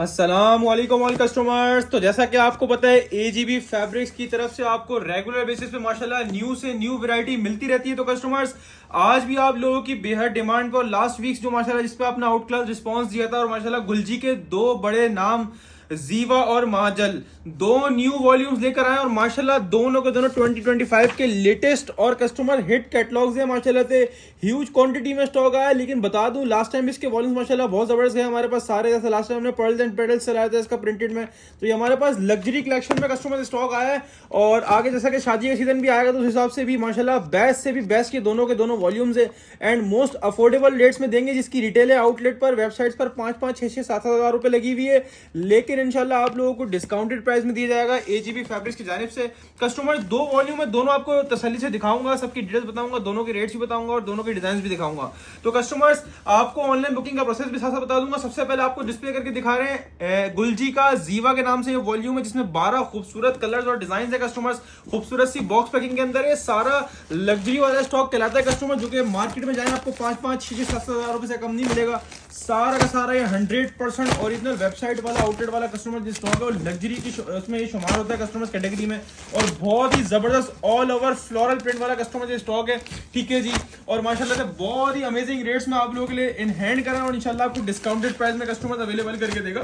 अस्सलाम वालेकुम all customers. तो जैसा कि आपको पता है एजीबी फैब्रिक्स की तरफ से आपको रेगुलर बेसिस पे माशाल्लाह न्यू से न्यू वैरायटी मिलती रहती है। तो कस्टमर्स आज भी आप लोगों की बेहद डिमांड पर लास्ट वीक्स जो माशाल्लाह जिस पे आपने आउट क्लास रिस्पॉन्स दिया था और माशाल्लाह गुलजी के दो बड़े नाम जीवा और महाजल दो न्यू वॉल्यूम्स लेकर आए और माशाल्लाह दोनों के दोनों 2025 के लेटेस्ट और कस्टमर हिट कैटलॉग्स हैं। माशाल्लाह से ह्यूज क्वांटिटी में स्टॉक आया है। लेकिन बता दूं लास्ट टाइम इसके वॉल्यूम्स माशाल्लाह बहुत जबरदस्त है हमारे पास सारे। जैसे लास्ट टाइम हमने पर्ल्स एंड पेडल्स चलाया था इसका प्रिंटेड में, तो ये हमारे पास लग्जरी कलेक्शन में कस्टमर स्टॉक आया है। और आगे जैसा कि शादी का सीजन भी आएगा तो उस हिसाब से भी माशाल्लाह बेस्ट से भी बेस्ट के दोनों वॉल्यूम्स है एंड मोस्ट अफोर्डेबल रेट्स में देंगे, जिसकी रिटेल है आउटलेट पर वेबसाइट्स पर 5-5, 6-6, 7-7 हज़ार रुपए लगी हुई है। लेकिन इंशाल्लाह आप लोगों को डिस्काउंटेड प्राइस में दिया जाएगा एजीबी फैब्रिक्स की जानिब से। कस्टमर दो वॉल्यूम में दोनों आपको तसल्ली से दिखाऊंगा, सबकी डिटेल्स बताऊंगा, दोनों के रेट्स भी बताऊंगा और दोनों के डिजाइन भी दिखाऊंगा। तो कस्टमर्स आपको ऑनलाइन बुकिंग का प्रोसेस भी साथ साथ बता दूंगा। सबसे पहले आपको डिस्प्ले करके दिखा रहे हैं गुलजी का जीवा के नाम से ये वॉल्यूम है, जिसमें 12 खूबसूरत कलर्स और डिजाइन है। कस्टमर्स खूबसूरत सी बॉक्स पैकिंग के अंदर है। सारा लग्जरी वाला स्टॉक कहलाता है कस्टमर, जो कि मार्केट में जाए आपको 5-5, 6-6, 7-7 हज़ार रुपए से कम नहीं मिलेगा। सारा का सारा ये 100% ओरिजिनल वेबसाइट वाला आउटलेट वाला कस्टमर जो स्टॉक है वो लग्जरी की उसमें ये शुमार होता है कस्टमर्स कैटेगरी में। और बहुत ही जबरदस्त ऑल ओवर फ्लोरल प्रिंट वाला कस्टमर जो स्टॉक है, ठीक है जी। और माशाल्लाह से बहुत ही अमेजिंग रेट्स में आप लोगों के लिए इन हैंड करा और इंशाल्लाह आपको डिस्काउंटेड प्राइस में कस्टमर्स अवेलेबल करके देगा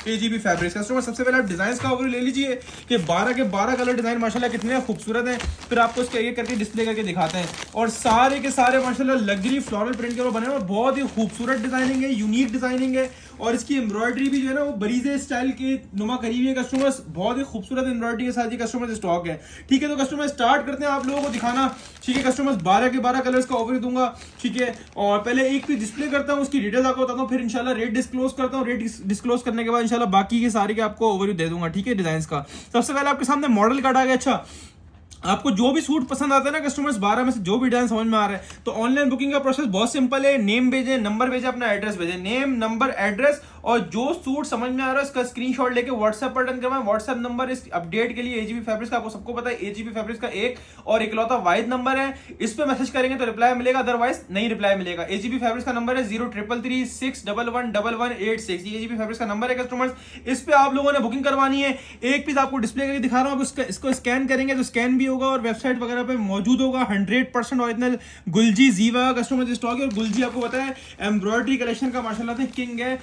एजीबी फैब्रिक्स। कस्टमर सबसे पहले आप डिजाइन का ओवरव्यू ले लीजिए कि 12 के 12 कलर डिजाइन माशाल्लाह कितने खूबसूरत हैं। फिर आपको इसका एक करके डिस्प्ले करके दिखाते हैं। और सारे के सारे माशाल्लाह लग्जरी फ्लोरल प्रिंट के ऊपर बने हैं और बहुत ही खूबसूरत डिजाइनिंग है, यूनिक डिजाइनिंग है। और इसकी एम्ब्रॉयडरी भी जो है ना वो बरीजे स्टाइल के नुमा करी हुई है कस्टमर्स। बहुत ही खूबसूरत एम्ब्रॉयडरी के साथ ही कस्टमर स्टॉक है, ठीक है। तो कस्टमर स्टार्ट करते हैं आप लोगों को दिखाना, ठीक है। कस्टमर्स 12 के 12 कलर्स का ओवरव्यू दूंगा, ठीक है। और पहले एक पीस डिस्प्ले करता हूँ, उसकी डिटेल्स आपको बताता हूँ, फिर इंशाल्लाह रेट डिस्क्लोज करता हूँ। रेट डिस्क्लोज करने के बाद इंशाल्लाह बाकी के सारे के आपको ओवरव्यू दे दूंगा, ठीक है, डिजाइन का। सबसे पहले आपके सामने मॉडल कार्ड आ गया। अच्छा, आपको जो भी सूट पसंद आता है ना कस्टमर्स, 12 में से जो भी डिजाइन समझ में आ रहा है, तो ऑनलाइन बुकिंग का प्रोसेस बहुत सिंपल है। नेम भेजें, नंबर भेजें, अपना एड्रेस भेजें, नेम, नंबर, एड्रेस, और जो सूट समझ में आ रहा है उसका स्क्रीनशॉट लेके व्हाट्सएप पर डन करवाएं। व्हाट्सएप नंबर इस अपडेट के लिए एजीबी फैब्रिक्स का, आपको सबको पता है एजीबी फैब्रिक्स का एक और इकलौता वाहिद नंबर है। इस पे मैसेज करेंगे तो रिप्लाई मिलेगा, अदरवाइज नहीं रिप्लाई मिलेगा। एजीबी फैब्रिक्स का नंबर है 033361111186। ये एजीबी फैब्रिक्स का नंबर है कस्टमर्स। इस पे आप लोगों ने बुकिंग करवानी है। एक पीस आपको डिस्प्ले करके दिखा रहा हूं, इसको स्कैन करेंगे तो स्कैन भी होगा और वेबसाइट वगैरह पे मौजूद होगा। 100% ओरिजिनल गुलजी जीवा कस्टमर स्टॉक है। और गुलजी आपको पता है एम्ब्रॉयडरी कलेक्शन का माशाल्लाह से किंग है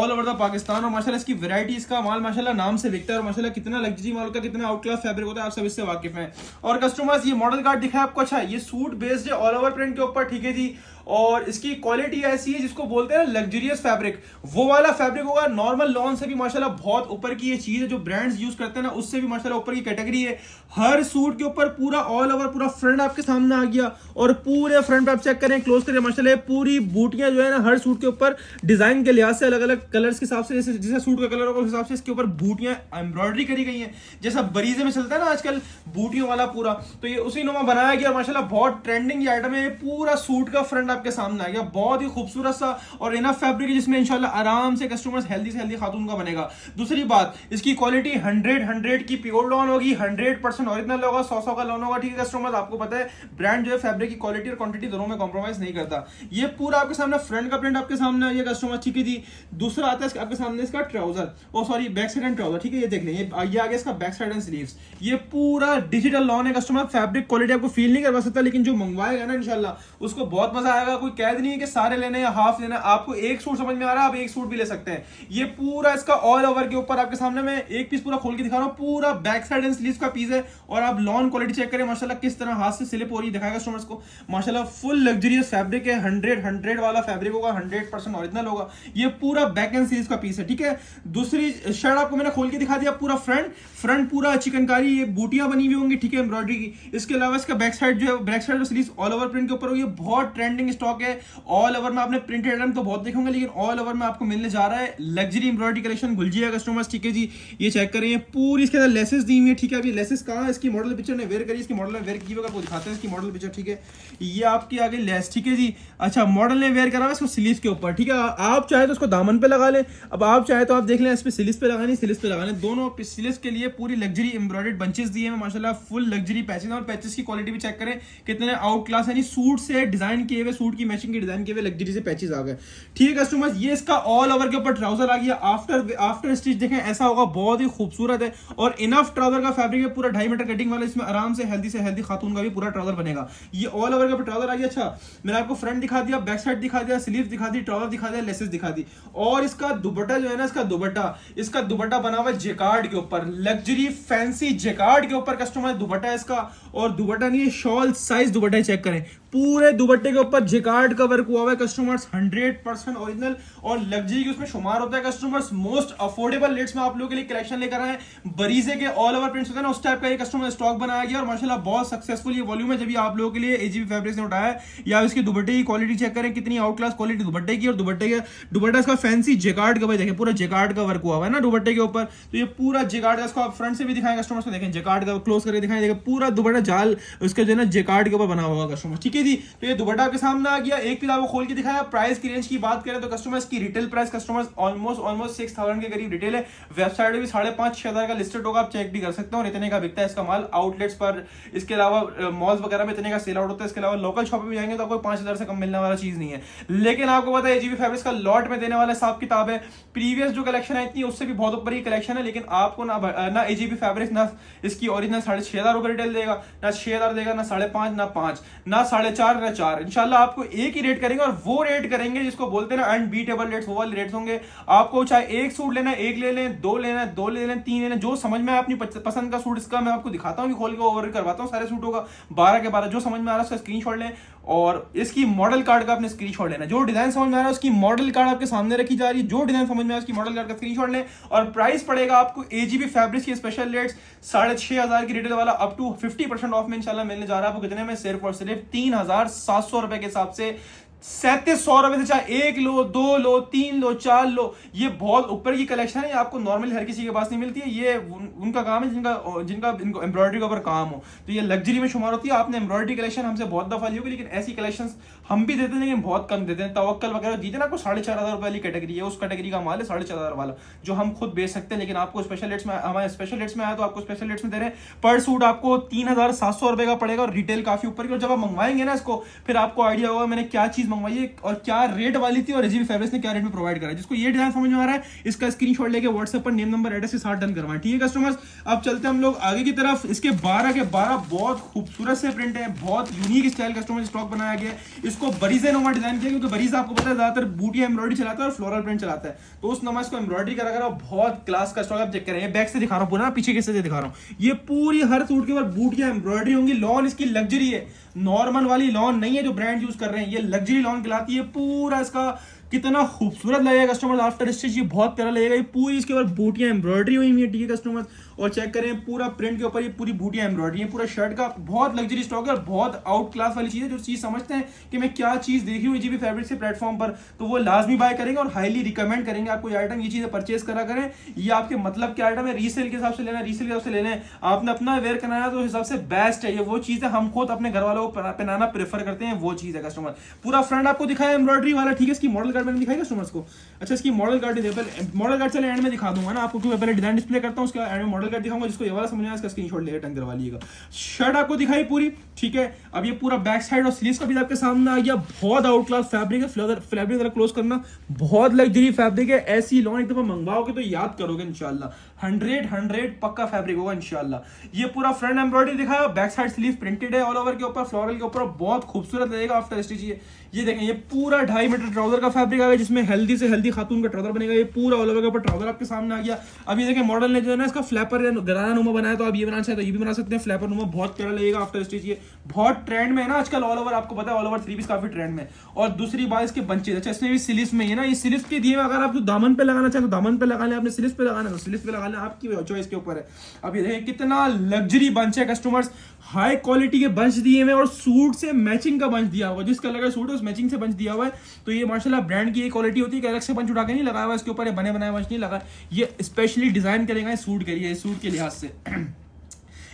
ऑल ओवर द पाकिस्तान। और माशाल्लाह इसकी वैरायटी, इसका माल माशाल्लाह नाम से बिकता है। और माशाल्लाह कितना लग्जरी माल का, कितना आउट क्लास फैब्रिक होता है, आप सब इससे वाकिफ हैं। और कस्टमर्स ये मॉडल कार्ड दिखा है आपको। अच्छा, ये सूट बेस्ड है ऑल ओवर प्रिंट के ऊपर, ठीक है जी। और इसकी क्वालिटी ऐसी है जिसको बोलते हैं लग्जरियस फैब्रिक, वो वाला फैब्रिक होगा। नॉर्मल लॉन से भी माशाल्लाह बहुत ऊपर की ये चीज है, जो ब्रांड्स यूज करते हैं ना उससे भी माशाल्लाह ऊपर की कैटेगरी है। हर सूट के ऊपर पूरा ऑल ओवर पूरा फ्रंट आपके सामने आ गया। और पूरे फ्रंट पे आप चेक करें, क्लोज करें, माशाल्लाह पूरी बूटियां जो है ना हर सूट के ऊपर डिजाइन के लिहाज से अलग अलग कलर्स के हिसाब से, जैसे सूट का कलर होगा उस हिसाब से इसके ऊपर बूटियां एम्ब्रॉयडरी करी गई हैं। जैसा बरीजे में चलता है ना आजकल बूटियों वाला पूरा, तो ये उसी नुमा बनाया गया। माशाल्लाह बहुत ट्रेंडिंग आइटम है। पूरा सूट का फ्रंट आपके सामने आ गया, बहुत ही खूबसूरत सा और इनफ फैब्रिक है, जिसमें इंशाल्लाह आराम से कस्टमर्स हेल्दी से हेल्दी खातून का बनेगा। दूसरी बात, इसकी क्वालिटी 100 की प्योर लॉन होगी, 100% ओरिजिनल होगा, 100 का लॉन होगा, ठीक है कस्टमर्स। आपको पता है ब्रांड जो है फैब्रिक की क्वालिटी और क्वांटिटी दोनों में कॉम्प्रोमाइज नहीं करता। ये पूरा आपके सामने फ्रंट का प्रिंट आपके सामने है कस्टमर, ठीक है जी। दूसरा आता है आपके सामने इसका trouser, oh sorry back side and trouser, ठीक है। ये देख लें, ये आ गया इसका बैक साइड एंड स्लीव्स। ये पूरा डिजिटल लॉन है कस्टमर। फैब्रिक क्वालिटी आपको फील नहीं करवा सकता, लेकिन जो मंगवाएगा ना इंशाल्लाह उसको बहुत मजा आएगा। कोई कैद नहीं है कि सारे लेने या हाफ लेना, आपको एक सूट समझ में आ रहा है आप एक सूट भी ले सकते हैं। ये पूरा इसका ऑल ओवर के ऊपर आपके सामने मैं एक पीस पूरा खोल के दिखा रहा हूं, पूरा बैक साइड एंड स्लीव्स का पीस है। और आप लॉन क्वालिटी चेक करें माशाल्लाह किस तरह हाथ से स्लिप हो रही दिखाएगा कस्टमर्स को। माशाल्लाह फुल लग्जरियस फैब्रिक है, 100 वाला फैब्रिक होगा, 100% ओरिजिनल होगा। ये पूरा बैक एंड स्लीव्स का पीस है, ठीक है। दूसरी शर्ट आपको मैंने खोल के दिखा दिया, पूरा फ्रंट पूरा चिकनकारी, ये बूटियां बनी हुई होंगी, ठीक है, एम्ब्रॉयडरी की। इसके अलावा इसका बैक साइड जो है, बैक साइड और स्लीव्स ऑल ओवर प्रिंट के ऊपर, ये बहुत ट्रेंडिंग स्टॉक है। ऑल ओवर में आपने प्रिंटेड आइटम तो बहुत देखेंगे, लेकिन ऑल ओवर में आपको मिलने जा रहा है लग्जरी एम्ब्रॉयडरी कलेक्शन गुलजिया कस्टमर्स, ठीक है जी। ये चेक करें, पूरी इसके अंदर लेसेस दी हुई है, ठीक है। अभी लेसेस कहाँ है, इसकी मॉडल पिक्चर ने वेयर करी, इसकी मॉडल ने वेयर की होगा, आपको दिखाते हैं इसकी मॉडल पिक्चर, ठीक है। ये आपकी आगे लेस, ठीक है जी। अच्छा, मॉडल ने वेयर करा है इसको स्लीव्स के ऊपर, ठीक है। आप चाहे तो उसको दामन पे लगा लें, अब आप चाहे तो आप देख लें इस पे स्लीव्स पे लगानी, स्लीव्स पे लगाने, दोनों स्लीव्स के लिए पूरी लग्जरी एम्ब्रॉयडर्ड बंचेस दिए हैं माशाल्लाह, फुल लग्जरी पैचेस। और पैचेस की क्वालिटी भी चेक करें कितने आउट क्लास, यानी सूट से डिजाइन किए हुए सूट की मैचिंग की डिजाइन के हुए लग्जरी से पैचेस आ गए। ठीक है कस्टमर्स, ये इसका ऑल ओवर के ऊपर ट्राउजर आ गया। आफ्टर स्टिच देखें ऐसा होगा, बहुत ही खूबसूरत है और इनफ ट्राउजर का फैब्रिक है, पूरा 2.5 मीटर कटिंग वाला, इसमें आराम से हेल्दी खातून का भी पूरा ट्राउजर बनेगा। ये ऑल ओवर के ऊपर ट्राउजर आ गया। अच्छा, मैंने आपको फ्रंट दिखा दिया, बैक साइड दिखा दिया, स्लीव दिखा दी, ट्राउजर दिखा दिया, लेसेस दिखा दी। और इसका दुपट्टा जो है ना, इसका दुपट्टा बना हुआ है जेकार्ड के ऊपर, लग्जरी फैंसी जेकार्ड के ऊपर कस्टमर दुपट्टा है इसका। और दुपट्टा नहीं है, शॉल साइज दुपट्टा चेक करें, पूरे दुपट्टे के ऊपर जेकार्ड का वर्क हुआ है कस्टमर्स, 100% ओरिजिनल और लग्जरी की उसमें शुमार होता है कस्टमर्स। मोस्ट अफोर्डेबल रेट्स में आप लोगों के लिए कलेक्शन लेकर आए, बरीजे के ऑल ओवर प्रिंट्स होते हैं ना, उस टाइप का ये कस्टमर स्टॉक बनाया गया और माशाल्लाह बहुत सक्सेसफुल ये वॉल्यूम है जब भी आप लोगों के लिए एजीबी फैब्रिक्स ने उठाया है। या इसके दुपट्टे की क्वालिटी चेक करें, कितनी आउट क्लास क्वालिटी दुपट्टे की, और दुपट्टा इसका फैंसी जेकार्ड का, भाई देखें पूरा जेकार्ड का वर्क हुआ है ना दुपट्टे के ऊपर। तो ये पूरा जेकार्ड का, इसको आप फ्रंट से भी दिखाएं कस्टमर्स को, देखें जेकार्ड का क्लोज करके दिखाएं, देखें पूरा दुपट्टा जाल उसके जो है ना जेकार्ड के ऊपर बना हुआ कस्टमर। ठीक है जी, तो ये दुपट्टा आपके सामने आ गया। एक पीस आपको खोल के दिखाया। प्राइस की रेंज की बात करें तो कस्टमर्स की रिटेल प्राइस कस्टमर्स ऑलमोस्ट 6000 के करीब रिटेल है। वेबसाइट पे भी 5,500-6 हजार का लिस्टेड होगा, आप चेक भी कर सकते हो। और इतने का बिकता है इसका माल आउटलेट्स पर, इसके अलावा मॉल्स वगैरह में इतने का सेल आउट होता है। इसके अलावा लोकल शॉप में जाएंगे तो आपको 5000 से कम मिलने वाला चीज नहीं है। लेकिन आपको पता है एजीबी फैब्रिक्स का लॉट में देने वाला हिसाब किताब है। प्रीवियस जो कलेक्शन है इतनी उससे भी बहुत ऊपर ही कलेक्शन है, लेकिन आपको ना एजीबी फैब्रिक्स ना इसकी ओरिजिनल 6,500 रुपए रिटेल देगा, ना 6,000 देगा, ना 5.5, ना 5, ना 4.5, ना 4। इंशाल्लाह आपको एक ही रेट करेंगे और वो रेट करेंगे जिसको बोलते हैं ना अनबीटेबल रेट्स, वो वाले रेट्स होंगे। आपको चाहे एक सूट लेना है, एक ले लें, दो लेना है, दो ले लें, 3 ले लें, जो समझ में आए अपनी पसंद का सूट। इसका मैं आपको दिखाता हूँ, खोल के ओवर करवाता हूँ सारे सूटों का 12 के 12, जो समझ में आ रहा है उसका स्क्रीनशॉट लें और इसकी मॉडल कार्ड का आपने स्क्रीनशॉट लेना। जो डिजाइन समझ में आ रहा है उसकी मॉडल कार्ड आपके सामने रखी जा रही है, जो डिजाइन समझ में आ रहा है उसकी मॉडल कार्ड का स्क्रीनशॉट लें। और प्राइस पड़ेगा आपको एजीबी फैब्रिक्स की स्पेशल रेट्स 6,500 की रिटेल वाला अप टू 50% ऑफ में इंशाल्लाह मिलने जा रहा है आपको। कितने में? सिर्फ और सिर्फ 3,700 रुपए के हिसाब से 3,700 रुपए से चाहे 1 लो, 2 लो, 3 लो, 4 लो। ये बहुत ऊपर की कलेक्शन है, ये आपको नॉर्मली हर किसी के पास नहीं मिलती है। ये उनका काम है जिनका इनको एम्ब्रॉयडरी के ऊपर काम हो, तो ये लग्जरी में शुमार होती है। आपने एम्ब्रॉयडरी कलेक्शन हमसे बहुत दफा ली होगी, लेकिन ऐसी कलेक्शन हम भी देते हैं लेकिन बहुत कम देते हैं। तवक्कल वगैरह दीजिए ना, आपको 4,500 रुपए वाली कैटेगरी है, उस कैटेगरी का माल है 4,500 वाला, जो हम खुद बेच सकते हैं। लेकिन आपको स्पेशल रेट्स में, हमारे स्पेशल रेट्स में आया तो आपको स्पेशल रेट्स में दे रहे हैं। पर सूट आपको 3,700 रुपए का पड़ेगा और रिटेल काफी ऊपर की। और जब आप मंगवाएंगे ना इसको, फिर आपको आइडिया होगा मैंने क्या चीज मंगवाई है और क्या रेट वाली थी और एजीबी फैब्रिक्स ने क्या रेट में प्रोवाइड करा है। जिसको ये डिजाइन समझ में आ रहा है, इसका स्क्रीनशॉट लेके व्हाट्सएप पर नेम नंबर एड्रेस के साथ डन करवाएं। ठीक है कस्टमर्स, अब चलते हैं हम लोग आगे की तरफ। इसके 12 के 12 बहुत खूबसूरत से प्रिंट है, बहुत यूनिक स्टाइल कस्टमर स्टॉक बनाया गया है। इसको बरीजे नुमा डिजाइन किया, क्योंकि बरीज आपको पता है ज्यादातर बूटिया एम्ब्रॉयडरी चलाता है और फ्लोरल प्रिंट चलाता है, तो उस नमा इसको एम्ब्रॉयडरी करा कर बहुत क्लास का स्टॉक आप चेक करें। बैक से दिखा रहा हूँ पूरा, पीछे कैसे दिखा रहा हूँ। ये पूरी हर सूट के ऊपर बूटिया एम्ब्रॉयडरी होंगी। लॉन इसकी लग्जरी है, नॉर्मल वाली लॉन नहीं है जो ब्रांड यूज कर रहे हैं, ये लग्जरी लॉन कहलाती है। पूरा इसका कितना खूबसूरत लगेगा कस्टमर आफ्टर स्टिच, ये बहुत प्यारा लगेगा। ये पूरी इसके ऊपर बूटियां एम्ब्रॉयडरी हुई है। ठीक है कस्टमर, और चेक करें पूरा प्रिंट के ऊपर ये पूरी बूटियां एम्ब्रॉयडरी है। पूरा शर्ट का बहुत लग्जरी स्टॉक है और बहुत आउट क्लास वाली चीज है। जो चीज समझते हैं कि मैं क्या चीज देखी हुई एजीबी फैब्रिक्स के प्लेटफॉर्म पर, तो वो लाजमी बाय करेंगे और हाईली रिकमेंड करेंगे आपको ये आइटम, ये चीजें परचेज करा करें। ये आपके मतलब के आइटम है, रीसेल के हिसाब से लेना, रीसेल के हिसाब से लेना है। आपने अपना वेयर करना है तो हिसाब से बेस्ट है। ये वो चीज है हम खुद अपने घर वालों को पहनाना प्रेफर करते हैं, वो चीज है कस्टमर। पूरा फ्रंट आपको दिखाया एम्ब्रॉयडरी वाला। ठीक है, इसकी मॉडल कार्ड मैंने दिखाई कस्टमर्स को। अच्छा, इसकी मॉडल कार्ड मॉडल कार्ड चले एंड में दिखा दूंगा ना आपको, क्योंकि पहले डिजाइन डिस्प्ले करता हूँ, उसके एंड में मॉडल कार्ड दिखाऊंगा। जिसको ये वाला समझ में आया इसका स्क्रीनशॉट लेकर टंग करवा लीजिएगा। शर्ट आपको दिखाई पूरी। ठीक है, अब ये पूरा बैक साइड और स्लीव्स का भी आपके सामने आ गया। बहुत आउट क्लास फैब्रिक है, फैब्रिक जरा क्लोज करना, बहुत लग्जरी फैब्रिक है। ऐसी लॉन एक दफा मंगवाओगे तो याद करोगे इंशाल्लाह। 100 पक्का फैब्रिक होगा इंशाल्लाह। ये पूरा फ्रंट एम्ब्रॉयडरी दिखाया, बैक साइड स्लीव प्रिंटेड है ऑल ओवर के ऊपर, फ्लोरल के ऊपर, बहुत खूबसूरत लगेगा आफ्टर स्टिच। ये देखें, ये पूरा 2.5 मीटर ट्राउजर का फैब्रिक आ गया, जिसमें हेल्दी से हेल्दी खातून का ट्राउजर बनेगा। ये पूरा ऑल ओवर के ऊपर ट्राउजर आपके सामने आ गया। अब ये देखें, मॉडल ने जो है ना इसका फ्लैपर गरारा नुमा बनाया, तो आप ये बनाना चाहे तो ये भी बना सकते हैं। फ्लैपर नुमा बहुत प्यारा लगेगा आफ्टर स्टिच। ये बहुत ट्रेंड में है ना आजकल ऑल ओवर, आपको पता है ऑल ओवर 3 पीस काफी ट्रेंड में। और दूसरी बात इसके बंचेज, अच्छा इसमें भी स्लीव्स में ये ना, ये स्लीव्स के दिए अगर आप दामन पे लगाना चाहें तो दामन पे लगा लें, आपने स्लीव्स पे लगाना है तो स्लीव्स पे लगा लें, आपकी चॉइस के ऊपर है। अब ये देखें कितना लग्जरी बंच है कस्टमर्स, हाई क्वालिटी के बंच दिए हुए और सूट से मैचिंग का बंच दिया हुआ, जिस कलर का सूट है उस मैचिंग से बंच दिया हुआ है। तो ये माशाल्लाह ब्रांड की ये क्वालिटी होती है कि अलग से बंच उठा के नहीं लगाया हुआ इसके ऊपर, बने बनाए बंच नहीं लगा, ये स्पेशली डिजाइन करेगा सूट के लिए, सूट के लिहाज से।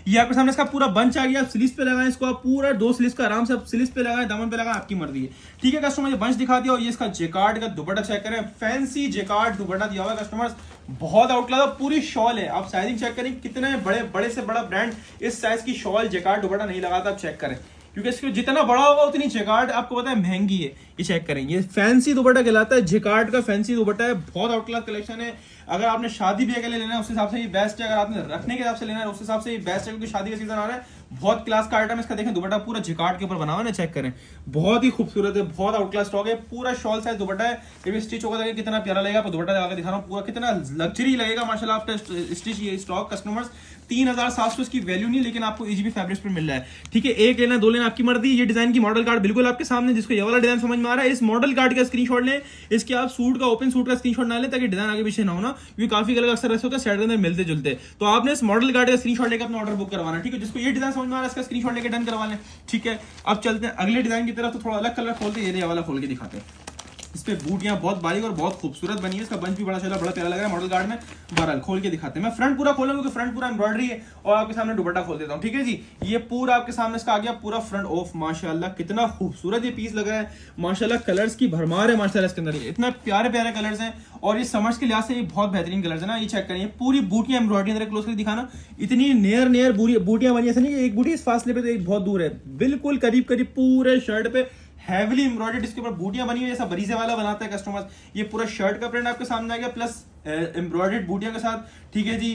ये आपके सामने इसका पूरा बंच आ गया। आप स्लीव्स पे लगाएं इसको, आप पूरा 2 स्लीव्स का आराम से आप स्लीव्स पे लगाएं, दामन पे लगाएं, आपकी मर्जी है। ठीक है कस्टमर, ये बंच दिखा दिया। और ये इसका जेकार्ड का दुपट्टा चेक करें, फैंसी जेकार्ड दुपट्टा दिया हुआ है कस्टमर्स, बहुत आउटक्लास, पूरी शॉल है। आप साइजिंग चेक करें, कितने बड़े से बड़ा ब्रांड इस साइज की शॉल जेकार्ड दुपट्टा नहीं लगाता, आप चेक करें। क्योंकि इसके जितना बड़ा होगा उतनी जिकार्ड आपको पता है महंगी है। ये चेक करें, ये फैंसी दुपट्टा कहलाता है, जिकार्ड का फैंसी दुपट्टा है, बहुत आउट क्लास कलेक्शन है। अगर आपने शादी ब्याह के लिए लेना है उस हिसाब से ये बेस्ट है, अगर आपने रखने के हिसाब से लेना है उस हिसाब से ये बेस्ट है, क्योंकि शादी का सीजन आ रहा है। बहुत क्लास का आइटम है इसका, देखें दुपट्टा पूरा जिकार्ड के ऊपर बना हुआ है ना, चेक करें, बहुत ही खूबसूरत है, बहुत आउट क्लास स्टॉक है, पूरा शॉल साइज दुपट्टा है। जब स्टिच होगा देखिए कितना प्यारा लगेगा, आपको दुपट्टा लगा के दिखा रहा हूँ, पूरा कितना लग्जरी लगेगा माशाल्लाह आफ्टर स्टिच। ये स्टॉक कस्टमर्स 3700 इसकी वैल्यू नहीं, लेकिन आपको एजीबी फैब्रिक्स पर मिल रहा है, ठीक है। एक लेना दो लेना आपकी मर्जी। ये डिजाइन की मॉडल कार्ड बिल्कुल आपके सामने, जिसको ये वाला डिजाइन समझ में आ रहा है इस मॉडल कार्ड का स्क्रीनशॉट लें, इसके आप सूट का ओपन सूट का स्क्रीनशॉट ना लें ताकि डिजाइन आगे पीछे ना हो ना, क्योंकि काफी कलर अक्सर ऐसे होता है सेट के अंदर मिलते जुलते। तो आपने इस मॉडल कार्ड का स्क्रीनशॉट लेकर अपना ऑर्डर बुक करवाना, ठीक है। जिसको ये डिजाइन समझ में आ रहा है इसका स्क्रीनशॉट लेकर डन करवा लें, ठीक है। अब चलते हैं अगले डिजाइन की तरफ, तो थोड़ा अलग कलर खोलते हैं, ये वाला खोल के दिखाते हैं। इस पे बूटियां बहुत बारीक और बहुत खूबसूरत बनी है, इसका बंच भी बड़ा चला, बड़ा प्यारा लग रहा है मॉडल कार्ड में। बहरहाल खोल के दिखाते हैं, मैं फ्रंट पूरा खोलूंगा क्योंकि फ्रंट पूरा एम्ब्रॉयडरी है, और आपके सामने दुपट्टा खोल देता हूं, ठीक है जी। ये पूरा आपके सामने इसका आ गया पूरा फ्रंट ऑफ, माशाल्लाह कितना खूबसूरत ये पीस लग रहा है, माशाल्लाह कलर्स की भरमार है माशाल्लाह इसके अंदर, इतना प्यारे प्यारे कलर्स हैं, और ये समर्स के लिहाज से ये बहुत बेहतरीन कलर्स है ना। ये चेक करिए, पूरी बूटियां एम्ब्रॉयडरी अंदर क्लोज करके दिखाना, इतनी नियर बूटियां बनी, ऐसा नहीं कि एक बूटी इस फासले पे तो एक बहुत दूर है, बिल्कुल करीब करीब पूरे शर्ट पे हैवीली एम्ब्रॉयडर्ड इसके ऊपर बूटियां बनी हुई है, जैसा बरीजे वाला बनाता है कस्टमर्स। ये पूरा शर्ट का प्रिंट आपके सामने आ गया प्लस एम्ब्रॉयडर्ड बूटियां के साथ, ठीक है जी।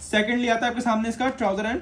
सेकंडली आता है आपके सामने इसका trouser and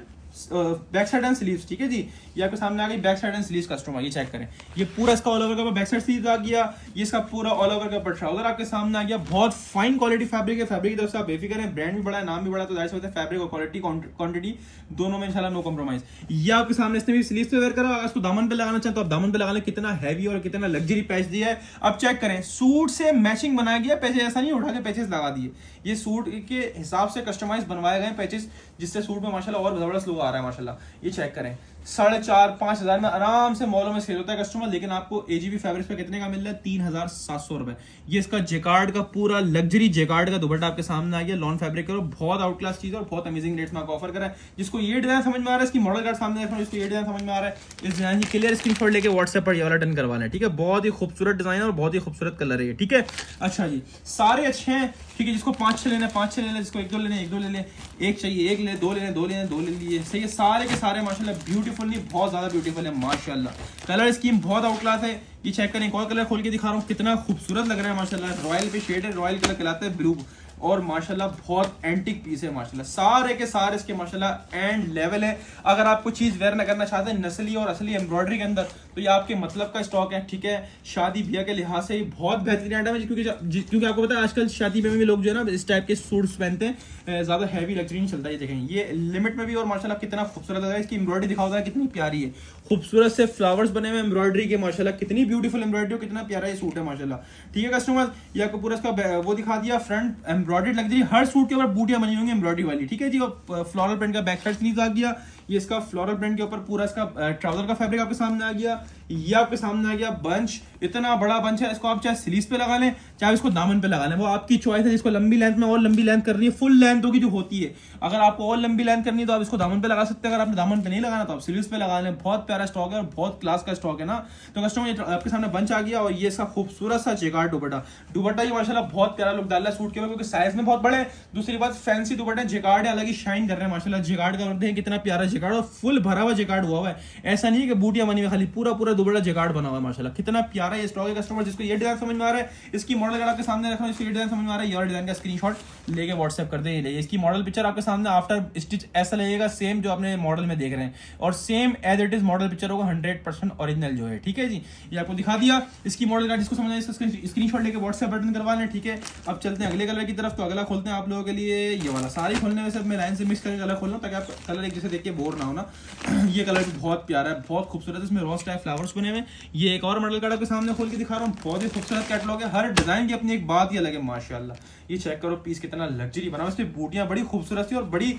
back side and sleeves, ठीक है जी। ये आपके सामने आ गई back side and sleeves customer, ये चेक करें, ये पूरा इसका ऑल ओवर का बैक साइड स्लीव्स आ गया, ये इसका पूरा ऑल ओवर का ट्राउजर आपके सामने आ गया। बहुत फाइन क्वालिटी फैब्रिक है, फैब्रिक की तरफ से आप बेफिक्र हैं, ब्रांड भी बड़ा है, नाम भी बड़ा है, तो जाहिर सी बात है फैब्रिक और क्वालिटी क्वांटिटी दोनों में इंशाल्लाह नो कॉम्प्रोमाइज। ये आपके सामने इसने भी स्लीव्स पे वेयर करा, अगर इसको दामन पे लगाना चाहते तो आप दामन पे लगा लें, कितना हैवी और कितना लग्जरी पैच दिया है। अब चेक करें, सूट से मैचिंग बनाया गया, पैचेस ऐसा नहीं उठा के पैचेस लगा दिए, ये सूट के हिसाब से कस्टमाइज बनवाए गए पैचेस, जिससे सूट में माशाल्लाह और जबरदस्त लुक आ रहा है माशाल्लाह। ये चेक करें, 4,500-5 हजार में आराम से मॉलों में सेल होता है कस्टमर, लेकिन आपको एजीबी फैब्रिक्स पे कितने का मिल रहा है, 3,700 रुपए। ये इसका जेकार्ड का पूरा लग्जरी जेकार्ड का दुपट्टा आपके सामने आ गया, लॉन फैब्रिक करो, बहुत आउट क्लास चीज और बहुत अमेजिंग रेट्स में आपको ऑफर करा है। जिसको ये डिजाइन समझ में आ रहा है, इसकी मॉडल कार्ड सामने रखना, जिसको ये डिजाइन समझ में आ रहा है, इस डिजाइन की क्लियर स्क्रीनशॉट लेके व्हाट्सएप पर ये वाला डन करवाना है, ठीक है। बहुत ही खूबसूरत डिजाइन है और बहुत ही खूबसूरत कलर है, ठीक है। अच्छा जी, सारे अच्छे हैं, ठीक है। जिसको 5-6 लेना 5-6 ले लें, जिसको 1-2 लेने 1-2 ले लें, एक चाहिए 1 ले, 2 लेने 2 लेने 2 ले लिए, सही है। सारे के सारे माशाल्लाह ब्यूटीफुल, नहीं बहुत ज्यादा ब्यूटीफुल है माशाल्लाह, कलर स्कीम बहुत आउट क्लास है। ये चेक करें, एक और कलर खोल के दिखा रहा हूँ, कितना खूबसूरत लग रहा है माशाल्लाह, रॉयल पे शेड है, रॉयल कलर कहलाता है ब्लू, और माशाल्लाह बहुत एंटिक पीस है माशाल्लाह, सारे के सारे इसके माशाल्लाह एंड लेवल है। अगर आप कुछ चीज वेयर ना करना चाहते हैं नस्ली और असली एम्ब्रॉयडरी के अंदर, तो ये आपके मतलब का स्टॉक है, ठीक है। शादी ब्याह के लिहाज से ये बहुत बेहतरीन आइटम है, क्योंकि आपको पता है आजकल शादी में भी लोग जो है ना इस टाइप के सूट्स पहनते हैं, ज्यादा हैवी लग्जरी नहीं चलता। ये देखें, ये लिमिट में भी, और माशाल्लाह कितना खूबसूरत लग रहा है, इसकी एम्ब्रॉयडरी दिखाओ है कितनी प्यारी है, खूबसूरत से फ्लावर्स बने हुए एम्ब्रॉयडरी के, माशाल्लाह कितनी ब्यूटीफुल एम्ब्रॉयडरी, कितना प्यारा ये सूट है माशाल्लाह, ठीक है कस्टमर। ये आपको पूरा इसका वो दिखा दिया, फ्रंट एम्ब्रॉयडरी लग्जरी, हर सूट के ऊपर बूटियां बनी होंगी एम्ब्रॉयडरी वाली, ठीक है जी। और फ्लोरल प्रिंट का बैक साइड स्लीव्स आ गया, ये इसका फ्लोरल प्रिंट के ऊपर पूरा इसका ट्राउजर का फैब्रिक आपके सामने आ गया। ये आपके सामने आ गया बंच, इतना बड़ा बंच है, इसको आप चाहे स्लीव्स पे लगा लें चाहे इसको दामन पे लगा लें, वो आपकी चॉइस है। जिसको लंबी लेंथ में और लंबी लेंथ करनी है, फुल लेंथ होगी जो होती है, अगर आपको और लंबी लेंथ करनी है तो आप इसको दामन पे लगा सकते हैं, अगर आपने दामन पे नहीं लगाना तो आप स्लीव्स पे लगा लें। बहुत प्यारा स्टॉक है और बहुत क्लास का स्टॉक है ना। तो कस्टमर आपके सामने बंच आ गया, और ये इसका खूबसूरत सा जेकार्ड दुपट्टा ये माशाल्लाह बहुत प्यारा लुक डाल रहा है सूट के ऊपर, क्योंकि साइज में बहुत बड़े है। दूसरी बात फैंसी दुपट्टा जेकार्ड है, अलग ही शाइन कर रहे हैं माशाल्लाह। जेकार्ड का देखिए कितना प्यारा जेकार्ड, और फुल भरा हुआ जेकार्ड हुआ है, ऐसा नहीं है कि बूटियां बनी हुई, खाली पूरा दुपट्टा जेकार्ड बना हुआ है माशाल्लाह। कितना प्यारा ये स्टॉक है कस्टमर। जिसको ये डिजाइन समझ में आ रहा है, इसकी मॉडल कार्ड आपके सामने रखना, इसको ये डिजाइन समझ में आ रहा है, ये डिजाइन का स्क्रीनशॉट लेके व्हाट्सएप कर दे। इसकी मॉडल पिक्चर आपके सामने आफ्टर स्टिच ऐसा लगेगा सेम जो आपने मॉडल में देख रहे हैं, और same as it is model picture होगा, 100% ओरिजिनल जो है, ठीक है जी। ये आपको दिखा दिया इसकी मॉडल कार्ड, जिसको समझना है इसका स्क्रीनशॉट लेके व्हाट्सएप बटन करवा लें, ठीक है। अब चलते हैं अगले कलर की तरफ, तो अगला खोलते हैं आप लोगों के लिए ये वाला। सारी खोलने में सब मैं लाइन से मिक्स करके कलर खोल रहा हूं ताकि आप कलर एक जैसे देख के बोर ना हो ना। ये कलर भी बहुत प्यारा है, बहुत खूबसूरत है, इसमें रोज टाइप फ्लावर्स बने हुए। ये एक और मॉडल कार्ड आपके सामने खोल के दिखा रहा हूँ, बहुत ही खूबसूरत कैटलॉग है, हर डिजाइन की अपनी एक बात ही अलग है माशाल्लाह। ये चेक करो पीस कितना लग्जरी बना हुआ, इसमें बूटियां बड़ी खूबसूरत सी और बड़ी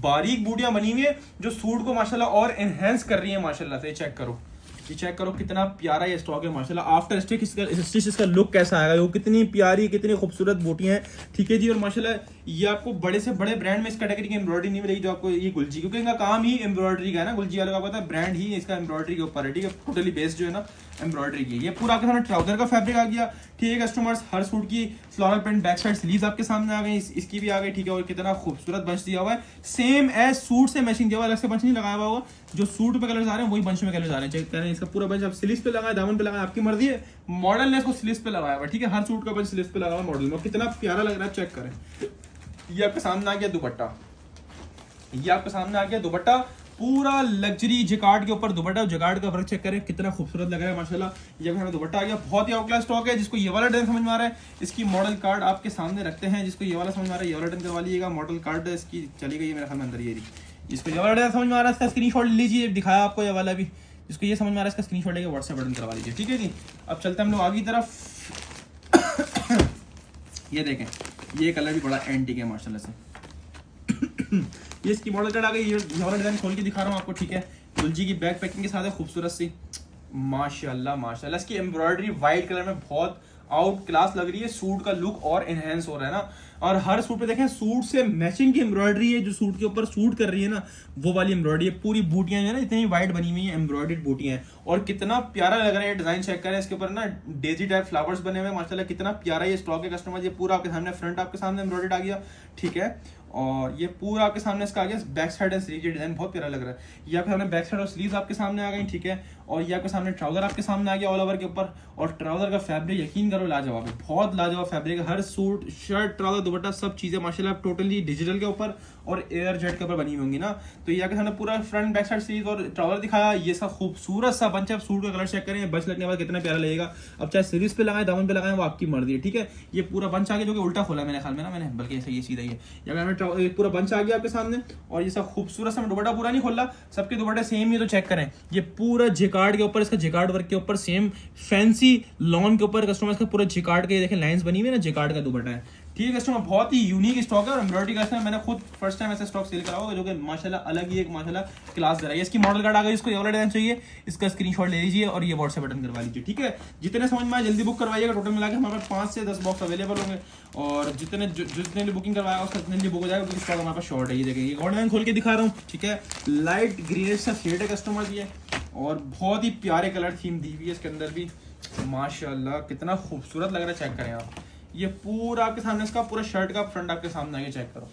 बारीक बूटियां बनी हुई है जो सूट को माशाल्लाह और एनहेंस कर रही है माशाल्लाह से। चेक करो, ये चेक करो कितना प्यारा ये स्टॉक है माशाल्लाह। आफ्टर स्टिच इसका लुक कैसा आएगा, वो कितनी प्यारी कितनी खूबसूरत बूटियां हैं, ठीक है जी। और माशाल्लाह ये आपको बड़े से बड़े ब्रांड में इस कैटेगरी की एम्ब्रॉयडरी नहीं मिलेगी जो आपको ये गुलजी, क्योंकि इनका काम ही एम्ब्रॉयडरी का है ना, गुलजी वालों का पता है ब्रांड ही इसका एम्ब्रॉयडरी के ऊपर है, ठीक है। टोटली बेस्ड जो है ना एम्ब्रॉयडरी की। ये पूरा आपके सामने ट्राउजर का फैब्रिक आ गया, ठीक है कस्टमर्स। हर सूट की floral print back side sleeves आपके सामने आ गई, इसकी भी आ गई, ठीक है। और कितना खूबसूरत बंच दिया हुआ है, सेम एज सूट से मैचिंग दिया हुआ है, अलग से बंच नहीं लगाया हुआ होगा। जो सूट पे कलर्स आ रहे हैं वही बंच में कलर्स आ रहे हैं। चेक करें, इसका पूरा बंच आप स्लीव्स पे लगाए, दामन पे लगाए, आपकी मर्जी है। मॉडल ने इसको स्लीव्स पे लगाया हुआ, ठीक है। हर सूट का बंच स्लीव्स पे लगा हुआ मॉडल में, कितना प्यारा लग रहा है, चेक करें। ये आपके सामने आ गया दुपट्टा, ये आपके सामने आ गया दुपट्टा, पूरा लग्जरी जिकार्ड के ऊपर दुपट्टा। जिकार्ड का वर्क चेक करें, कितना खूबसूरत लग रहा है माशाल्लाह। ये हमें दुपट्टा आ गया, बहुत ही आउट क्लास स्टॉक है। जिसको ये वाला डिजाइन समझ में आ रहा है, इसकी मॉडल कार्ड आपके सामने रखते हैं। जिसको ये वाला समझ में आ रहा है, ये वाला डिजाइन करवा लीजिएगा। मॉडल कार्ड इसकी चली गई है मेरे ख्याल में अंदर, ये जिसको ये वाला डिजाइन समझ में आ रहा है इसका स्क्रीनशॉट लीजिए, दिखाया आपको ये वाला भी। जिसको ये समझ में आ रहा है इसका स्क्रीनशॉट लेके व्हाट्सएप बटन करवा लीजिए, ठीक है जी। अब चलते हैं हम लोग आगे की तरफ। ये देखें, ये कलर भी बड़ा एंटीक है माशाल्लाह से। ये इसकी मॉडल कार्ड आ गई, ये वाला डिजाइन खोल के दिखा रहा हूँ आपको, ठीक है। दुलजी की बैक पैकिंग के साथ है, खूबसूरत सी माशाल्लाह माशाल्लाह। इसकी एम्ब्रॉयडरी वाइट कलर में बहुत आउट क्लास लग रही है, सूट का लुक और एनहेंस हो रहा है ना। और हर सूट पे देखें सूट से मैचिंग की एम्ब्रॉयडरी है, जो सूट के ऊपर सूट कर रही है ना, वो वाली एम्ब्रॉयडरी है। पूरी बूटियां जो है ना, इतनी वाइट बनी हुई है, एम्ब्रॉयडर्ड बूटियां हैं। और कितना प्यारा लग रहा है ये डिजाइन, चेक करें। इसके ऊपर ना डेजी टाइप फ्लावर्स बने हुए हैं माशाल्लाह, कितना प्यारा ये स्टॉक है कस्टमर। ये पूरा आपके सामने फ्रंट आपके सामने एम्ब्रॉयडर्ड आ गया, ठीक है। और ये पूरा आपके सामने इसका आ गया बैक साइड एंड स्लीव, ये डिजाइन बहुत प्यारा लग रहा है। ये आपके सामने बैक साइड और स्लीव्स आपके सामने आ गई, ठीक है। और ये आपके सामने ट्राउजर आपके सामने आ गया ऑल ओवर के ऊपर। और ट्राउजर का फैब्रिक यकीन करो लाजवाब है, बहुत लाजवाब फैब्रिक है। हर सूट, शर्ट, ट्राउजर, दुपट्टा सब चीजें माशाल्लाह टोटली डिजिटल के ऊपर और एयर जेट के ऊपर बनी होंगी ना। तो ये आपके सामने पूरा फ्रंट बैक साइड स्लीव और ट्राउजर दिखाया। ये सब खूबसूरत सा बंच है, सूट का कलर चेक करें, बंच लगने के बाद कितना प्यारा लगेगा। अब चाहे स्लीव्स पे लगाएं, दामन पे लगाएं, वो आपकी मर्जी है, ठीक है। ये पूरा बंच आ गया, जो कि उल्टा खोला है मेरे ख्याल में ना मैंने, बल्कि ऐसा ये सीधा ही है। ये पूरा बंच आ गया आपके सामने। और ये सब खूबसूरत सा दुपट्टा पूरा नहीं खोला, सबके दुपट्टे सेम ही, तो चेक करें। ये पूरा जिकार्ड के ऊपर, इसका जिकार्ड वर्क के ऊपर, सेम फैंसी लॉन के ऊपर कस्टमर्स का पूरा जिकार्ड के देखें लाइंस बनी हुई है ना, जिकार्ड का दुपट्टा है, ठीक है कस्टमर। बहुत ही यूनिक स्टॉक है और एम्ब्रॉयडरी का है। मैंने खुद फर्स्ट टाइम ऐसा स्टॉक सेल करा होगा, जो कि माशाल्लाह अलग ही एक माशाल्लाह क्लास दे रहा है। इसकी मॉडल कार्ड आ गई, इसको ये वाला डिजाइन चाहिए, इसका स्क्रीनशॉट ले लीजिए और ये व्हाट्सएप बटन करवा लीजिए, ठीक है। जितने समझ में आए जल्दी बुक करवाइएगा। टोटल मिला के हमारे पास 5 से 10 बॉक्स अवेलेबल होंगे। और जितने बुकिंग करवाएगा उसका जितने बुक हो जाएगा, क्योंकि स्टॉक हमारे पास शॉर्ट है। ये देखिए, ये ऑनलाइन खोल के दिखा रहा हूँ, ठीक है। लाइट ग्रीनिश सा शेड है कस्टमर ये, और बहुत ही प्यारे कलर थीम दी हुई है इसके अंदर भी माशाल्लाह, कितना खूबसूरत लग रहा है, चेक करें आप। ये पूरा आपके सामने, इसका पूरा शर्ट का फ्रंट आपके सामने आ गया, चेक करो।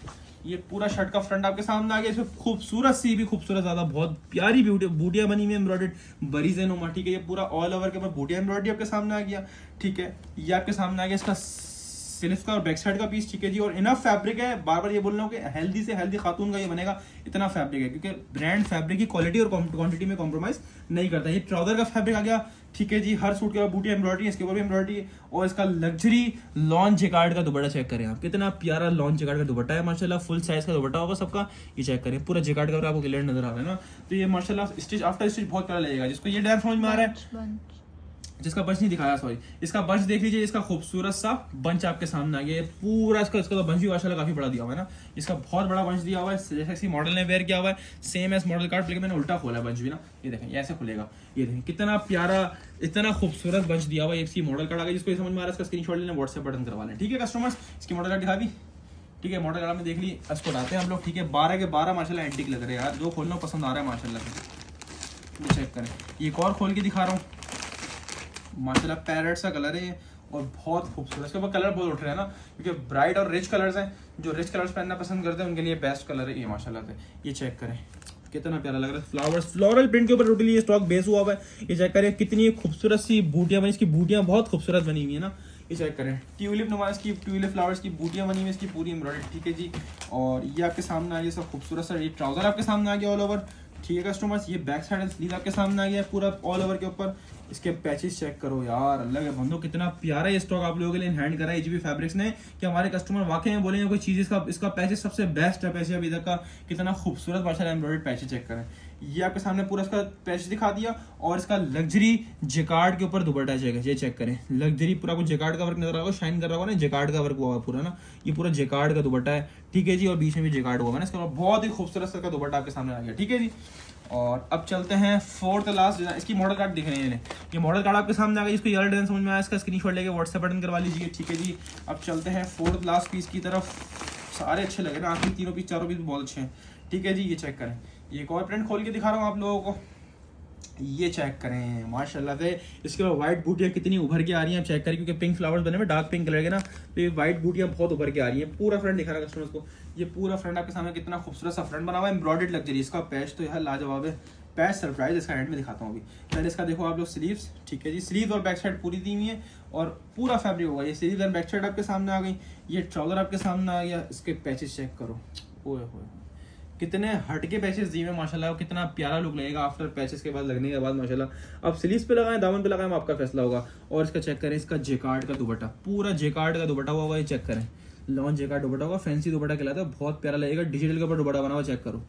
ये पूरा शर्ट का फ्रंट आपके सामने आ गया। इसमें खूबसूरत सी भी खूबसूरत ज्यादा बहुत प्यारी बूटियां बनी हुई एम्ब्रॉयडर्ड बरीज नुमा, ठीक है। ये पूरा ऑल ओवर के ऊपर बूटिया एम्ब्रॉयडरी आपके सामने आ गया, ठीक है। ये आपके सामने आ गया इसका सिल्क का और बैक साइड का पीस, ठीक है जी। और इनफ फैब्रिक है, बार बार ये बोल रहा हूँ कि हेल्दी से हेल्दी खातून का ये बनेगा, इतना फैब्रिक है। क्योंकि ब्रांड फैब्रिक की क्वालिटी और क्वांटिटी में कॉम्प्रोमाइज नहीं करता। ये ट्राउजर का फैब्रिक आ गया, ठीक है जी। हर सूट के ऊपर बूटी एम्ब्रॉयडरी, इसके ऊपर भी एम्ब्रॉयडरी है। और इसका लग्जरी लॉन जिकार्ड का दुपट्टा चेक करें आप, कितना प्यारा लॉन जिकार्ड का दुपट्टा है माशाल्लाह। फुल साइज का दुपट्टा होगा सबका, ये चेक करें। पूरा जिकार्ड का आपको क्लियर नजर आ रहा है ना। तो ये माशाल्लाह स्टिच आफ्टर स्टिच बहुत प्यारा लगेगा। जिसको ये डिजाइन समझ में आ रहा है, जिसका बंच नहीं दिखाया, सॉरी, इसका बंच देख लीजिए। इसका खूबसूरत सा बंच आपके सामने आ गया। ये पूरा इसका तो बंच भी माशाल्लाह काफी बड़ा दिया हुआ है ना। इसका बहुत बड़ा बंच दिया हुआ है, जैसे किसी मॉडल ने वेयर किया हुआ है, सेम एज मॉडल कार्ड, लेकिन मैंने उल्टा खोला है बंच भी ना। ये देखें, ये ऐसे खुलेगा, ये देखें कितना प्यारा, इतना खूबसूरत बंच दिया हुआ है। इसकी मॉडल कार्ड आ गया, जिसको ये समझ में आ रहा है इसका स्क्रीनशॉट लेना, व्हाट्सएप बटन करवा लें, ठीक है कस्टमर्स। इसकी मॉडल कार्ड दिखा दी, ठीक है। मॉडल कार्ड में देख ली, इसको उठाते हैं हम लोग, ठीक है। 12 के 12 माशाल्लाह एंटीक लग रहे हैं यार, जो खोलना पसंद आ रहा है माशाल्लाह से। ये चेक करें, ये एक और खोल के दिखा रहा हूँ माशाल्लाह, पैरेट सा कलर है और बहुत खूबसूरत। इसके ऊपर कलर बहुत उठ रहे हैं ना, क्योंकि ब्राइट और रिच कलर्स हैं। जो रिच कलर्स पहनना पसंद करते हैं उनके लिए बेस्ट कलर है ये माशाल्लाह से। ये चेक करें, कितना प्यारा लग रहा है। फ्लावर्स, फ्लोरल प्रिंट के ऊपर टोटली ये स्टॉक बेस हुआ हुआ है। ये चेक करें, कितनी खूबसूरत सी बूटियां बनी, इसकी बूटियां बहुत खूबसूरत बनी हुई है ना। ये चेक करें, ट्यूलिप नुमाइश की, ट्यूलिप फ्लावर्स की बूटियां बनी हुई है, इसकी पूरी एम्ब्रॉयडरी, ठीक है जी। और ये आपके सामने आ गया सब खूबसूरत सा, ये ट्राउजर आपके सामने आ गया ऑल ओवर, ठीक है कस्टमर्स। ये बैक साइड स्लीव आपके सामने आ गया पूरा ऑल ओवर के ऊपर। इसके पैचेस चेक करो यार, अलग है बंदो, कितना प्यारा ये स्टॉक आप लोगों के लिए हैंड करा है एजीबी फैब्रिक्स ने, कि हमारे कस्टमर वाकई में बोलेंगे कोई चीज़ इसका पैचेस सबसे बेस्ट है। पैचे अभी तक का कितना खूबसूरत माशाल्लाह एम्ब्रॉयडर्ड पैचेस चेक करें। ये आपके सामने पूरा इसका पैच दिखा दिया। और इसका लग्जरी जिकार्ड के ऊपर दुपट्टा चेक है, ये चेक करें, लग्जरी पूरा कुछ जिकार्ड का वर्क नजर आ रहा है, शाइन कर रहा होगा ना, जिकार्ड का वर्क हुआ पूरा ना। ये पूरा जिकार्ड का दुपट्टा है, ठीक है जी। और बीच में भी जिकार्ड हुआ है ना, इसका बहुत ही खूबसूरत सा दुपट्टा आपके सामने आ गया, ठीक है जी। और अब चलते हैं फोर्थ लास्ट डिजाइन। इसकी मॉडल कार्ड दिख रहे हैं, ये मॉडल कार्ड आपके सामने आ गया। इसको ये डिजाइन समझ में आया, इसका स्क्रीनशॉट लेके व्हाट्सएप बटन करवा लीजिए, ठीक है जी। अब चलते हैं फोर्थ लास्ट पीस की तरफ। सारे अच्छे लगे ना, आखिरी तीनों पीस चारों पीस बहुत अच्छे हैं, ठीक है जी। ये चेक करें, ये एक और प्रिंट खोल के दिखा रहा हूँ आप लोगों को। ये चेक करें माशाल्लाह से। इसके बाद व्हाइट बूटियाँ कितनी उभर के आ रही हैं आप चेक करें, क्योंकि पिंक फ्लावर्स बने हुए डार्क पिंक कलर के ना, तो ये व्हाइट बूटियाँ बहुत उभर के आ रही हैं। पूरा फ्रंट दिखा रहा है कस्टमर्स को, ये पूरा फ्रंट आपके सामने कितना खूबसूरत सा फ्रंट बना हुआ है, एम्ब्रॉयडर्ड लग्जरी। इसका पैच तो यार लाजवाब है, पैच सरप्राइज इसका हैंड में दिखाता हूँ अभी। पहले इसका देखो आप लोग स्लीव्स, ठीक है जी, स्लीव और बैक साइड पूरी दी हुई है और पूरा फैब्रिक होगा। ये स्लीव एंड बैक साइड आपके सामने आ गई, ये ट्राउजर आपके सामने आ गया। इसके पैचेस चेक करो, ओए होए कितने हटके पैचेस दिए हुए माशाल्लाह, कितना प्यारा लुक लगेगा आफ्टर पैचेस के बाद लगने के बाद माशाल्लाह। अब स्लीव्स पे लगाएं, दामन पे लगाएं, आपका फैसला होगा। और इसका चेक करें, इसका जेकार्ड का दुपट्टा, पूरा जेकार्ड का दुपट्टा हुआ, ये चेक करें, लॉन्च जेकार्ड दुपट्टा होगा, फैंसी दुपट्टा कहलाता है, बहुत प्यारा लगेगा। डिजिटल के ऊपर दुपट्टा बना हुआ, चेक करो,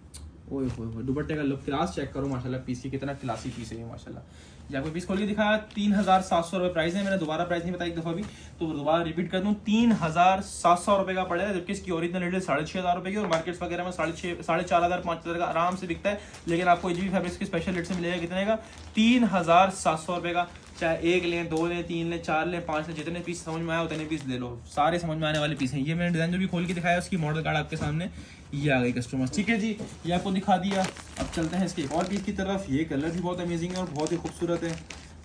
ओए होए दुपट्टे का लुक क्लास चेक करो माशाल्लाह। पीस की कितना क्लासी पीस है ये माशाल्लाह। ये आपको पीस खोल के दिखाया 3700 रुपये प्राइस है। मैंने दोबारा प्राइस नहीं बताया एक दफ़ा भी, तो दोबारा रिपीट कर दूँ, 3700 रुपये का पड़ेगा, जबकि इसकी ओरिजिनल रेट 6500 रुपये की और मार्केट्स वगैरह में 4500 5000 का आराम से बिकता है। लेकिन आपको एजीबी फैब्रिक्स की स्पेशल रेट से मिलेगा कितने का, 3700 रुपये का। चाहे एक लें, दो लें, तीन लें, चार लें, पाँच लें, जितने पीस समझ में आए उतने पीस ले लो, सारे समझ में आने वाले पीस हैं। ये मैंने डिजाइन जो भी खोल के दिखाया उसकी मॉडल कार्ड आपके सामने ये आ गई कस्टमर्स, ठीक है जी, ये आपको दिखा दिया। अब चलते हैं इसके एक और पीस की तरफ। ये कलर भी बहुत अमेजिंग है और बहुत ही खूबसूरत है।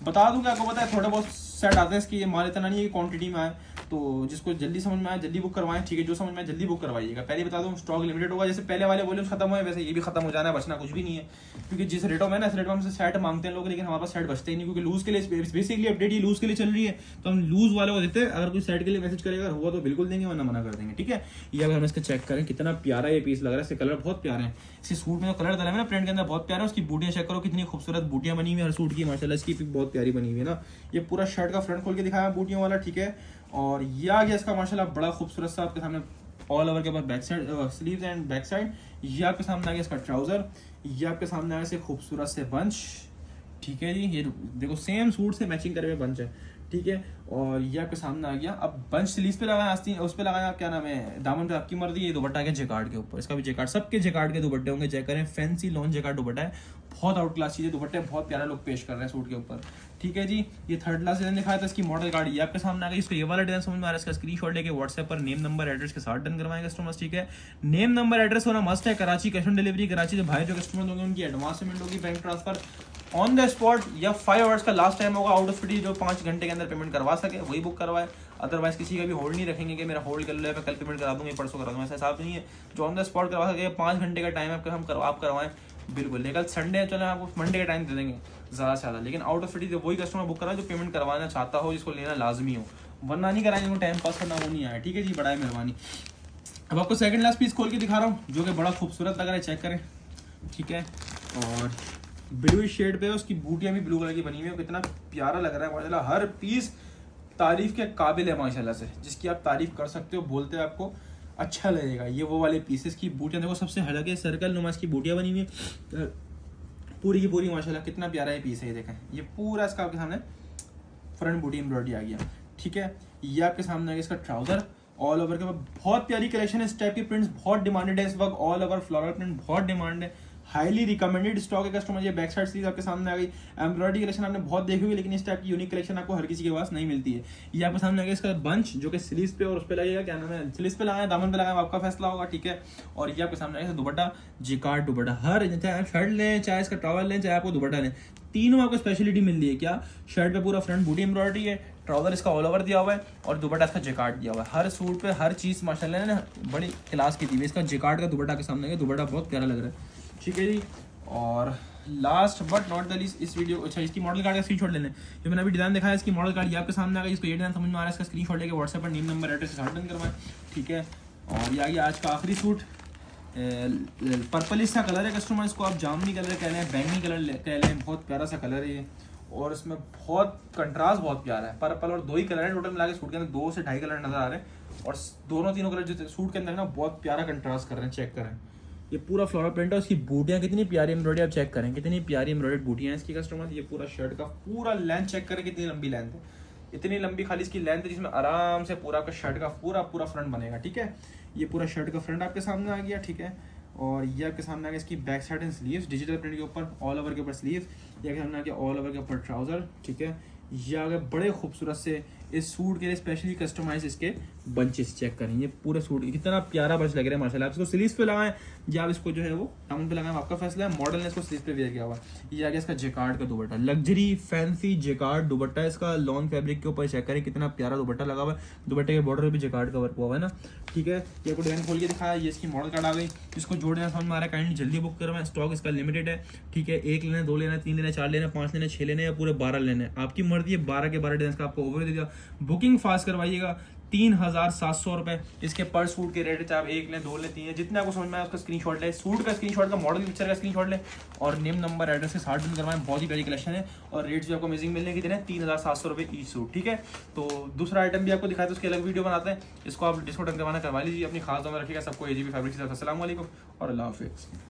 बता दूं कि आपको पता है थोड़ा बहुत सेट आते हैं इसकी, ये माल इतना नहीं है क्वांटिटी में आए, तो जिसको जल्दी समझ में आए जल्दी बुक करवाएं, ठीक है, जो समझ में आए जल्दी बुक करवाइएगा। पहले बता दूं स्टॉक लिमिटेड होगा, जैसे पहले वाले वॉल्यूम्स खत्म हुए वैसे ये भी खत्म हो जाना है, बचना कुछ भी नहीं है। क्योंकि जिस रेटों में ना, इस रेटों में से सेट मांगते हैं लोग, लेकिन हमारे पास सेट बचते ही नहीं, क्योंकि लूज के लिए बेसिकली अपडेट ये लूज के लिए चल रही है, तो हम लूज वाले को देते हैं। अगर कोई सेट के लिए मैसेज करेगा हुआ तो बिल्कुल देंगे, वरना मना कर देंगे, ठीक है। ये अगर हम इसका चेक करें कितना प्यारा ये पीस लग रहा है, इसके कलर बहुत प्यारे हैं। इसके सूट में तो कलर डाला है ना प्रिंट के अंदर, बहुत प्यारा है। उसकी बूटियां चेक करो, कितनी खूबसूरत बूटियां बनी हुई है हर सूट की माशाल्लाह। इसकी भी बहुत प्यारी बनी हुई है ना। ये पूरा शर्ट का फ्रंट खोल के दिखाया बूटियों वाला, ठीक है। और ये आ गया इसका माशाल्लाह बड़ा खूबसूरत सा आपके सामने ऑल ओवर के ऊपर back side sleeves and back side. ये आपके सामने आ गया इसका ट्राउजर, ये आपके सामने आ गया खूबसूरत से बंच, ठीक है जी। ये देखो सेम सूट से मैचिंग करे हुए बंच है, ठीक है। और ये आपके सामने आ गया। अब बंच स्लीव्स पे लगाया, आस्तीन उस पे लगाया, क्या नाम है, दामन पे आपकी मर्जी। ये दुपट्टा के जेकार्ड के ऊपर, इसका भी जेकार्ड, सबके जेकार्ड के दुपट्टे होंगे, चेक करें, फैंसी लॉन्च जेकार्ड दुपट्टा है, बहुत आउट क्लास चीज़ है। दुपट्टे बहुत प्यारा लुक पेश कर रहे हैं सूट के ऊपर, ठीक है जी। ये थर्ड क्लास डिजाइन दिखाया था, इसकी मॉडल कार्ड ये आपके सामने आ गई। इसको ये वाला डिजाइन समझ में आ रहा है, इसका स्क्रीनशॉट लेके व्हाट्सएप पर नेम नंबर एड्रेस के साथ डन करवाएंगे कस्टमर्स, ठीक है। नेम नंबर एड्रेस होना मस्ट है। Karachi cash on delivery, Karachi जो भाई जो कस्टमर होंगे उनकी एडवांस पेमेंट होगी, bank transfer on the spot या 5 आवर्स का लास्ट टाइम होगा आउट ऑफ सिटी, जो 5 घंटे के अंदर पेमेंट करवा सके वही बुक करवाए। अदरवाइज किसी का भी होल्ड नहीं रखेंगे कि मेरा होल्ड कर लो, कल पेमेंट करा दूंगा, परसों करा दूंगा, ऐसा हिसाब नहीं है। जो ऑन द स्पॉट करवा सके, 5 घंटे का टाइम है, हम आप करवाएं बिल्कुल। लेकिन संडे चलो आपको मंडे का टाइम दे देंगे ज़्यादा से ज़्यादा, लेकिन आउट ऑफ सिटी वही कस्टमर बुक करा जो पेमेंट करवाना चाहता हो, जिसको लेना लाजमी हो, वरना नहीं कराएंगे, टाइम पास करना वो नहीं आया, ठीक है जी, बड़ा है मेहरबानी। अब आपको सेकंड लास्ट पीस खोल के दिखा रहा हूँ, जो कि बड़ा खूबसूरत लग रहा है, चेक करें, ठीक है। और ब्लू शेड पे उसकी बूटियां भी ब्लू कलर की बनी हुई है, कितना प्यारा लग रहा है माशाल्लाह। हर पीस तारीफ के काबिल है माशाल्लाह से, जिसकी आप तारीफ कर सकते हो, बोलते हैं आपको अच्छा लगेगा। ये वो वाले पीसेस की बूटियां देखो, सबसे हल्के सर्कल नुमा की बूटियां बनी हुई है पूरी की पूरी माशाल्लाह। कितना प्यारा ये पीस है, ये देखें, ये पूरा इसका आपके सामने फ्रंट बूटी एम्ब्रॉयडरी आ गया, ठीक है। ये आपके सामने आ गया इसका ट्राउजर ऑल ओवर के बाद, बहुत प्यारी कलेक्शन है। इस टाइप की प्रिंट्स बहुत डिमांडेड है इस वक्त, ऑल ओवर फ्लोरल प्रिंट बहुत डिमांड है, हाईली रिकमेंडेड स्टॉक है कस्टमर। ये बैक साइड सीरीज आपके सामने आ गई। एम्ब्रॉयडरी कलेक्शन आपने बहुत देखी हुई, लेकिन इस टाइप की यूनिक कलेक्शन आपको हर किसी के पास नहीं मिलती है। ये आपके सामने आ गया इसका बंच, जो कि स्लीव्स पे और उस पे लगेगा, क्या नाम है, स्लीव्स पे लगाया, दामन पे लगाया, आपका फैसला होगा, ठीक है। और ये आपके सामने आ गया दुपट्टा, जिकार्ड दुपट्टा, हर चाहे आप शर्ट लें, चाहे इसका टॉवल लें, चाहे आपको दुपट्टा लें, तीनों आपको स्पेशलिटी मिल रही है। क्या, शर्ट पे पूरा फ्रंट बूटी एम्ब्रॉयडरी है, ट्राउजर इसका ऑल ओवर दिया हुआ है और दुपट्टा इसका जेकार्ड दिया हुआ है। हर सूट पे हर चीज़ माशाल्लाह ने बड़ी क्लास की दी हुई है। इसका जेकार्ड का दुपट्टा के सामने है, दुपट्टा बहुत प्यारा लग रहा है, ठीक है जी। और last but not the least इस वीडियो, अच्छा इसकी मॉडल कार्ड का स्क्रीनशॉट ले लें। जो मैंने अभी डिजाइन दिखाया इसकी मॉडल कार्ड ये आपके सामने आ गई। इसको ये डिजाइन समझ में आ रहा है, इसका स्क्रीनशॉट लेके व्हाट्सएप पर नेम नंबर एड्रेस से डन करवाएं, ठीक है। और ये आ गया आज का आखिरी सूट, पर्पल सा कलर है कस्टमर, इसको आप जामनी कलर कह लें, बैंगनी कलर कह लें, बहुत प्यारा सा कलर है ये। और इसमें बहुत कंट्रास्ट बहुत प्यारा है, पर्पल और 2 ही कलर है टोटल मिला के सूट के अंदर, 2 से 2.5 कलर नजर आ रहे हैं। और दोनों तीनों कलर जो सूट के अंदर ना बहुत प्यारा कंट्रास्ट कर रहे हैं, चेक करें। ये पूरा फ्लोरल प्रिंट है, उसकी बूटियाँ कितनी प्यारी एम्ब्रॉयडरी, आप चेक करें कितनी प्यारी एम्ब्रॉयडर्ड बूटियाँ हैं इसकी कस्टमर। ये पूरा शर्ट का पूरा लेंथ चेक करें, कितनी लंबी लेंथ है, इतनी लंबी खाली इसकी लेंथ है, जिसमें आराम से पूरा आपका शर्ट का पूरा फ्रंट बनेगा, ठीक है। ये पूरा शर्ट का फ्रंट आपके सामने आ गया, ठीक है। और ये आपके सामने आ गया इसकी back side and sleeves, digital print के ऊपर ऑल ओवर के ऊपर स्लीव्स। ये आपके सामने आ गया ऑल ओवर के ऊपर ट्राउजर, ठीक है। ये आ गया बड़े खूबसूरत से इस सूट के लिए स्पेशली कस्टमाइज इसके बंचेस चेक करें, ये पूरे सूट कितना प्यारा बंच लग रहा है माशाल्लाह। आप इसको स्लीव्स पे लगाएं या आप इसको जो है वो टाउन पे लगाएं, आपका फैसला है। मॉडल ने इसको स्लीव्स पे वेयर किया हुआ है। ये आ गया इसका जेकार्ड का दुपट्टा, लग्जरी फैंसी जेकार्ड दुपट्टा है इसका, लॉन फैब्रिक के ऊपर। चेक करें कितना प्यारा दुपट्टा लगा हुआ है, दुपट्टे के बॉर्डर पे भी जेकार्ड का वर्क हुआ है ना, ठीक है। ये आपको डिजाइन खोल के दिखाया, ये इसकी मॉडल कार्ड आ गई। इसको जोड़ना समझ में आ रहा है, काइंडली जल्दी बुक करवाएं, स्टॉक इसका लिमिटेड है, ठीक है। 1 लेना, 2 लेना, 3 लेना, 4 लेना, 5 लेना, 6 लेने या पूरे 12 लेने, आपकी मर्जी है। 12 के 12 डिजाइन का आपको ओवर दे दिया। बुकिंग फास्ट करवाइएगा, 3700 रुपए इसके पर सूट के रेट है। चाहे आप 1 लें, 2 लें, 3 लें, जितने आपको समझ में आए उसका स्क्रीनशॉट ले, सूट का स्क्रीनशॉट, का मॉडल की पिक्चर का स्क्रीनशॉट ले और नेम नंबर एड्रेस के साथ डन करवाएं। बहुत ही प्यारी कलेक्शन है और रेट्स भी आपको अमेजिंग मिलने की दे रहे हैं, 3700 रुपए ईच सूट, ठीक है। तो दूसरा आइटम भी आपको दिखाया था, उसकी अलग वीडियो बनाते हैं। इसको आप डिस्काउंट करवाना करवा लीजिए। अपनी खास दुआ में रखिएगा। सबको एजीबी फैब्रिक की तरफ से अस्सलाम वालेकुम और अल्लाह हाफिज़।